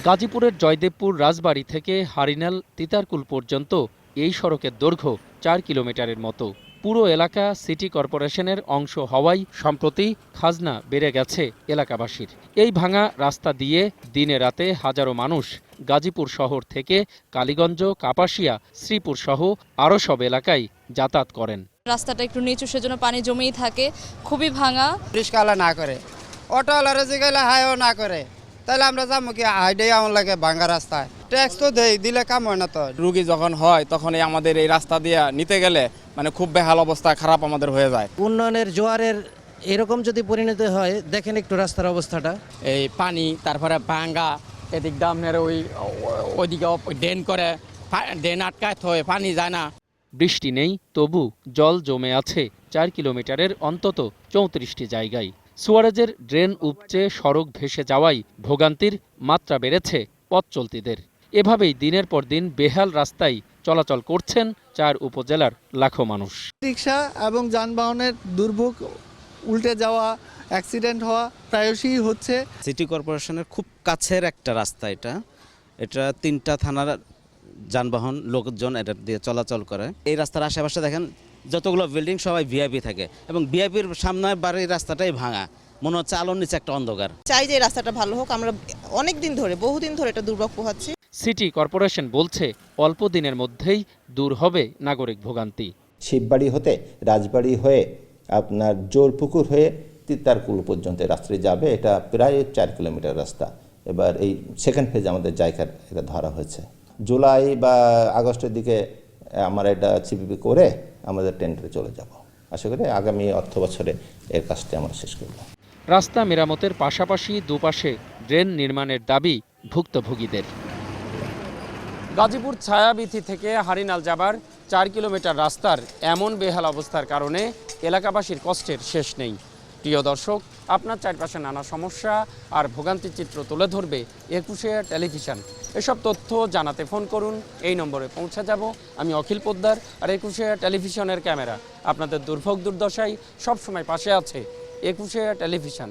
গাজীপুরের জয়দেবপুর রাজবাড়ী থেকে হারিনাল তিতারকুল পর্যন্ত এই সড়কের দৈর্ঘ্য ৪ কিলোমিটারের মতো। পুরো এলাকা সিটি কর্পোরেশনের অংশ হওয়ায় সম্প্রতি খাজনা বেড়ে গেছে এলাকাবাসীর। এই ভাঙা রাস্তা দিয়ে দিনে রাতে হাজারো মানুষ গাজীপুর শহর থেকে কালীগঞ্জ, কাপাসিয়া, শ্রীপুর সহ আরও সব এলাকায় যাতায়াত করেন। রাস্তাটা একটু নিচু, সেজন্য পানি জমেই থাকে, খুবই ভাঙা। রিস্কাওয়ালা না করে, অটোওয়ালারা যে গেলে হাইও না করে, তাহলে আমরা যাবো কি হাইডেই আমার লাগে ভাঙা রাস্তায়। ট্যাক্স তো দিলে কাম হয় না তো। রুগী যখন হয় তখন আমাদের এই রাস্তা দিয়ে নিতে গেলে মানে খুব বেহাল অবস্থা, খারাপ আমাদের হয়ে যায়। উন্নয়নের জোয়ারের এরকম যদি পরিণতি হয়, দেখেন একটু রাস্তার অবস্থাটা। এই পানি, তারপরে ভাঙ্গা, এদিক দামের ওইদিকে ড্রেন করে, ড্রেন আটকায় হয়, পানি যায় না। বৃষ্টি নেই, তবু জল জমে আছে ৪ কিলোমিটারের অন্তত ৩৪টি জায়গায়। সুয়ারেজের ড্রেন উপচে সড়ক ভেসে যাওয়ায় ভোগান্তির মাত্রা বেড়েছে পথ চলতিদের। এভাবেই দিনের পর দিন বেহাল রাস্তায় চলাচল করছেন ৪ উপজেলার লাখো মানুষ। রিক্সা এবং যানবাহনের দুর্ভোগ, উল্টে যাওয়া, অ্যাক্সিডেন্ট হওয়া প্রায়শই হচ্ছে। সিটি কর্পোরেশনের খুব কাছের একটা রাস্তা এটা 3টা থানার যানবাহন লোকজন এটা দিয়ে চলাচল করে। এই রাস্তার আশেপাশে দেখেন যতগুলো বিল্ডিং সবাই ভিআইপি থাকে এবং ভিআইপির সামনে বাড়ির রাস্তাটাই ভাঙা, মনে হচ্ছে আলোর নিচে একটা অন্ধকার। চাই যে রাস্তাটা ভালো হোক, আমরা অনেকদিন ধরে, বহুদিন ধরে এটা দুর্ভোগ পোহাচ্ছি। সিটি কর্পোরেশন বলছে অল্প দিনের মধ্যেই দূর হবে নাগরিক ভোগান্তি। শিববাড়ি হতে রাজবাড়ী হয়ে আপনার জোরপুকুর হয়ে তিতারকুল পর্যন্ত রাস্তাটি যাবে। এটা প্রায় 4 কিলোমিটার রাস্তা। এবার এই সেকেন্ড ফেজ আমাদের জায়গার এটা ধরা হয়েছে। জুলাই বা আগস্টের দিকে আমরা এটা সিপিপি করে আমাদের টেন্ডারে চলে যাব। আশা করি আগামী অর্থ বছরে এর কাজটি আমরা শেষ করব। রাস্তা মেরামতের পাশাপাশি দুপাশে ড্রেন নির্মাণের দাবি ভুক্তভোগীদের। গাজীপুর ছায়াবীথি থেকে হারিনাল যাবার 4 কিলোমিটার রাস্তার এমন বেহাল অবস্থার কারণে এলাকাবাসীর কষ্টের শেষ নেই। প্রিয় দর্শক, আপনার চারপাশে নানা সমস্যা আর ভোগান্তির চিত্র তুলে ধরবে একুশে টেলিভিশন। এসব তথ্য জানাতে ফোন করুন, এই নম্বরে পৌঁছে যাব। আমি অখিল পোদ্দার, আর একুশে টেলিভিশনের ক্যামেরা আপনাদের দুর্ভোগ দুর্দশায় সবসময় পাশে আছে। একুশে টেলিভিশন।